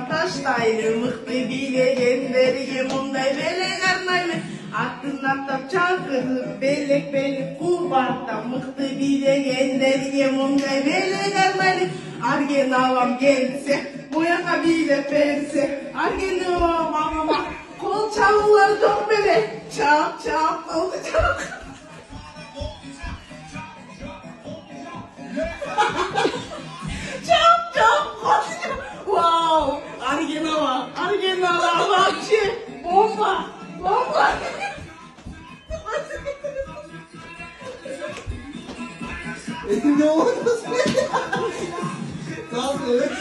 taştaylı mıhtı bilegenleri munday bele karnaylı aklına tap çakırlı bellek bellek kubarda mıhtı bilegenleri munday bele karnaylı argen avam gelse boyaka bile perse argen avam kol çalıları çok böyle çap çap oldu çap çap çap wow Argenava вообще bomba bomba Ne oldu? Kalk evet.